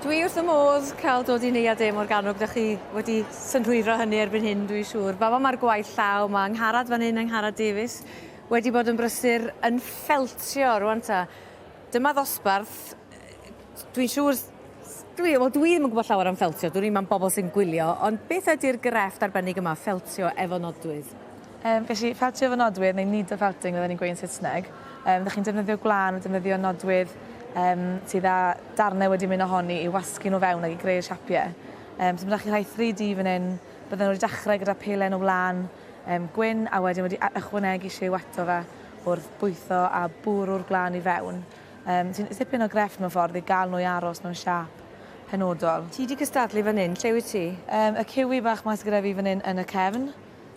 Dwi wrth y modd cael dod i neuad mor ganog, da chi wedi synhwyro hynny erbyn hyn, dwi'n siŵr. Fama mae'r gwaith llaw, mae Angharad fan hyn, Angharad Davies, wedi bod yn brysur yn ffeltio rwan ta. Dyma ddosbarth, dwi'n siŵr, dwi ddim yn gwybod llawer am ffeltio, dwi'n ddim am bobl sy'n gwylio, ond beth ydy'r grefft arbennig yma, ffeltio efo nodwydd? Felly, ffeltio efo nodwydd, neu needle felting, oedden ni'n gweud yn Saesneg. Da chi'n defnyddio gwlan, defnyddio nodwydd, sydd â darnau wedi mynd ohoni i wasgu nhw fewn ac i greu'r siapiau. So byddwch chi'n rhoi 3D fan hyn, bydden nhw wedi dechrau gyda pelen o wlan gwyn, a wedyn wedi ychwanegu Sioe eto fe wrth bwytho a bwrw'r gwlan i fewn. Sy'n dipyn o grefft mewn ffordd i gael nhw i aros mewn siap penodol. Ti wedi cystadlu fan hyn, lle wyt ti? Y ciwi bach mae sydd gyda fi fan hyn yn y cefn,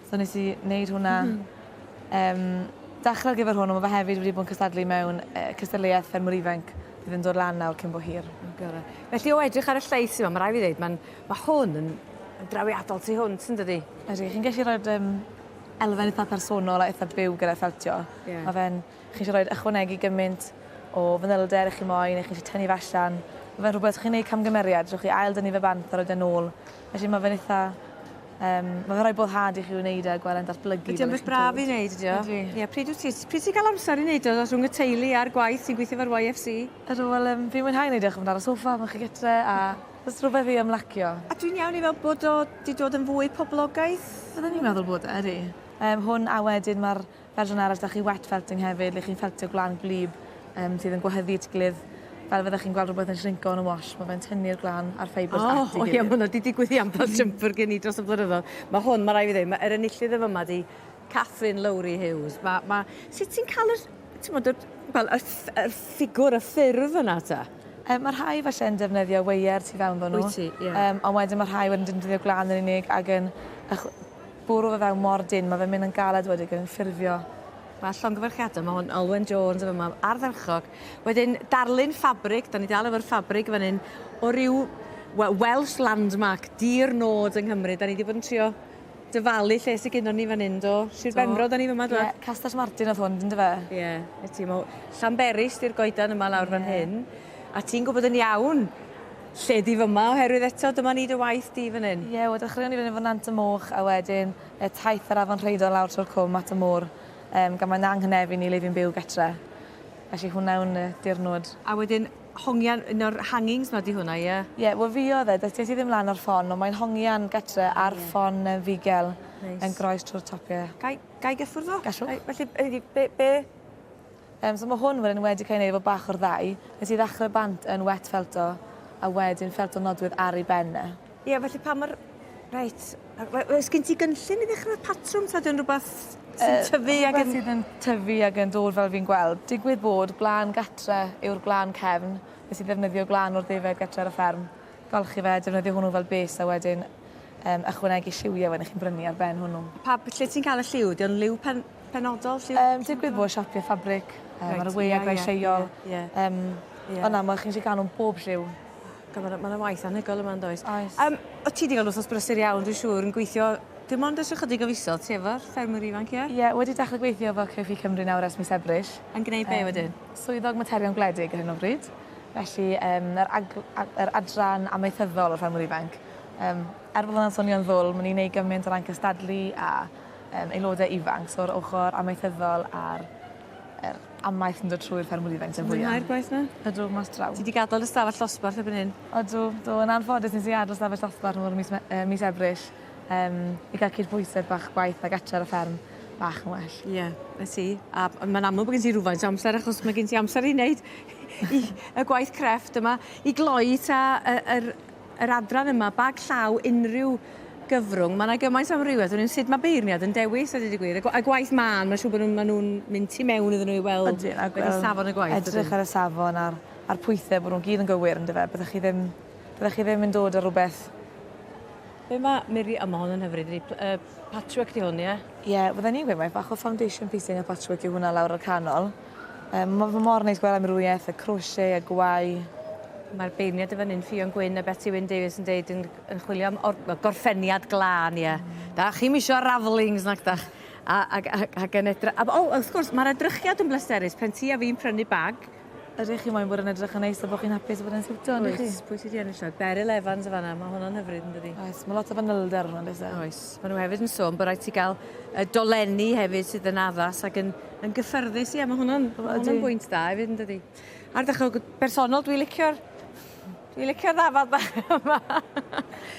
so nes i wneud hwnna. Dechrau ar gyfer hwn, ond mae fe hefyd wedi bod yn cystadlu mewn cystadleuaeth ffermwr ifanc bydd yn dod lan nawr cyn bo hir. Felly o edrych ar y llais yma, mae rai fi ddweud, mae hwn yn drawiadol tu hwnt, yn dydi? Ydy, chi'n gallu rhoi elfen eitha personol a eitha byw gyda ffeltio. Chi'n gallu rhoi ychwanegu gymaint o fanylder eich chi moyn, eich chi tynnu fashion. Mae fe'n rhywbeth chi'n gwneud camgymeriad, rwy'ch chi ail dynnu fe bant a roed e nôl. Felly mae fe'n eitha... mae fe'n rhoi boddhad i chi wneud a gweld e'n datblygu. Ydy o'n beth braf i wneud, ydy o? Ie, pryd ti'n cael amser i wneud o rhwng y teulu a'r gwaith sy'n gweithio fe'r YFC? Wel, fi'n mwynhau wneud eich ar y soffa, mae chi gytre a ys rhywbeth i ymlacio. A dwi'n iawn i fel bod o wedi dod yn fwy poblogaeth? Byddwn ni'n meddwl bod e, ydy. Hwn a wedyn mae'r fersiwn arall, da chi wet felting hefyd, le chi'n feltio gwlan gwlyb sydd yn gwahyddu at gilydd. Fel fyddwch chi'n gweld rhywbeth yn shrinco yn y wash, mae fe'n tynnu'r gwlan a'r ffibrs at i gilydd. Ie, mae hwnna wedi digwydd i ambell jumper gen i dros y blynyddoedd. Mae hwn, mae rai fi ddweud, yr enillydd yma di Catherine Lowry Hughes. Sut ti'n cael y ffigwr, y ffurf yna ta? Mae rhai falle yn defnyddio weier tu fewn nhw. Wyt ti, ie. Ond wedyn mae rhai wedyn defnyddio gwlan yn unig ac yn bwrw fe fewn mor dyn, mae fe'n mynd yn galed wedyn yn ffurfio. Mae llongyfarchiadau, mae hwn Olwen Jones yma ardderchog. Wedyn darlun ffabrig, da ni dal efo'r ffabrig fan hyn, o ryw Welsh landmark, dir nod yng Nghymru. Da ni wedi bod yn trio dyfalu lle sy'n gynnon ni fan hyn, do? Sir Benfro, da ni fyma, do? Ie, Castell Martin oedd hwn, dyn dy fe? Ie, ti, Llanberis di'r goedan yma lawr fan hyn. A ti'n gwybod yn iawn lle di fyma, oherwydd eto dyma ni dy waith di fan hyn. Ie, dechreuon ni fan hyn fan Nant y Moch, a wedyn taith ar afon Rheidol lawr trwy'r cwm at y môr. Gan mae'n anghynefu ni le fi'n byw getre. Felly hwnna yw'n dirnod. A wedyn hongian, un o'r hangings ma di hwnna, ie? Ie, wel fi oedd e, dys i ddim lan o'r ffon, ond mae'n hongian getre ar ffon figel yn groes trwy'r topiau. Gai gyffwrdd o? Gallwch. Felly, be? So mae hwn wedi cael ei wneud efo bach o'r ddau. Nes i ddechrau bant yn wet felto, a wedyn felto nodwydd ar ei benne. Ie, felly pa mae'r... Reit. Ys gen ti gynllun i ddechrau'r patrwm, ta dyn rhywbeth sy'n tyfu ac yn... sydd yn tyfu ac yn dod fel fi'n gweld. Digwydd bod gwlan gatre yw'r gwlan cefn. Nes i ddefnyddio gwlan o'r ddefed gatre ar y fferm. Golchi fe, defnyddio hwnnw fel bes a wedyn ychwanegu lliwiau wedyn chi'n brynu ar ben hwnnw. Lle ti'n cael y lliw? Di o'n liw penodol? Digwydd bod siapiau ffabrig. Mae'r wei a greu seiol. Ond na, chi'n gallu cael nhw'n bob lliw. Mae'n waith anhygoel yma'n does. Oes. O ti di gael wrthos brysur iawn, dwi'n siŵr, yn gweithio... Dim ond ys ychydig o fisoedd ti efo'r ffermwr ifanc, ie? Ie, wedi dechrau gweithio efo Cyffi Cymru nawr ers mis Ebrill. Yn gwneud be wedyn? Swyddog materion gwledig ar hyn o bryd. Felly, yr adran amaethyddol o'r ffermwr ifanc. Bod hwnna'n swnio'n ddwl, mae'n ni'n gwneud gymaint o ran cystadlu a aelodau ifanc, so'r ochr amaethyddol a'r amaeth yn dod trwy'r ffermwr ifanc yn fwyaf. Mwynhau'r gwaith na? Ydw, mas draw. Ti wedi gadael y stafell ddosbarth ebyn hyn? Ydw, yn anffodus nes i adael stafell ddosbarth nhw'r mis Ebrill. I gael cydbwysedd bach gwaith a gatre ar y fferm bach yn well. Ie, ti. A mae'n amlwg bod gen ti rhywfaint amser, achos mae gen ti amser i wneud y gwaith crefft yma. I gloi ta yr adran yma, bag llaw unrhyw gyfrwng, mae yna gymaint amrywiaeth. Sut mae beirniad yn dewis, a dweud y gwir. Y gwaith mae'n siŵr bod nhw'n mynd tu mewn iddyn nhw i weld beth y safon y gwaith. Edrych ar y safon a'r pwythau bod nhw'n gyd yn gywir yn dyfa. Byddwch chi ddim yn dod ar rhywbeth. Be mae Miri... A mae hwn yn hyfryd. Patchwork di hwn, ie? Ie, byddwn ni'n gweud mae bach o foundation piecing a patchwork yw hwnna lawr o'r canol. Mae mor neis gweld amrywiaeth, y crochet, y gwai. Mae'r beirniad efo fan hyn, Ffion Gwyn a Betty Wyn Davies yn deud yn chwilio am gorffeniad glân, ie. Da chi'm isio ravelings nag da. Ac yn edrych... O, wrth gwrs, mae'r edrychiad yn blesterus. Pen ti a fi'n prynu bag, Ydych chi moyn bod yn edrych yn neis a bod chi'n hapus a bod yn siwtio, ydych chi? Oes, pwy sydd wedi ennill siarad? Beryl Evans y fanna, mae hwnna'n hyfryd yn dydi. Oes, mae lot o fanylder hwnna'n dweud. Oes, maen nhw hefyd yn sôn bod rhaid ti gael dolenni hefyd sydd yn addas ac yn gyffyrddus. Ie, mae hwnna'n bwynt da hefyd yn dydi. A'r dechrau bersonol, dwi'n licio'r ddafad yma.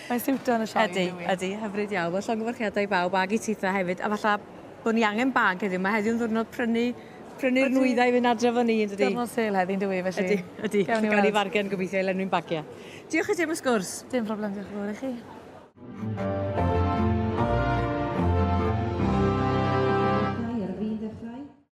Mae'n siwtio yn y sioe. Ydy, hyfryd iawn. Mae llongyfarchiadau i bawb ag i titha hefyd. A falle bod ni angen bag heddiw. Mae heddiw'n ddwrnod prynu'r nwyddau fynd adre fo ni, yn dydi? Diwrnod sale heddi'n dywi, felly. Ydy. Gawn ni fargen gobeithio i lenwi'n bagiau. Diolch i ti am y sgwrs. Dim problem, diolch yn fawr i chi.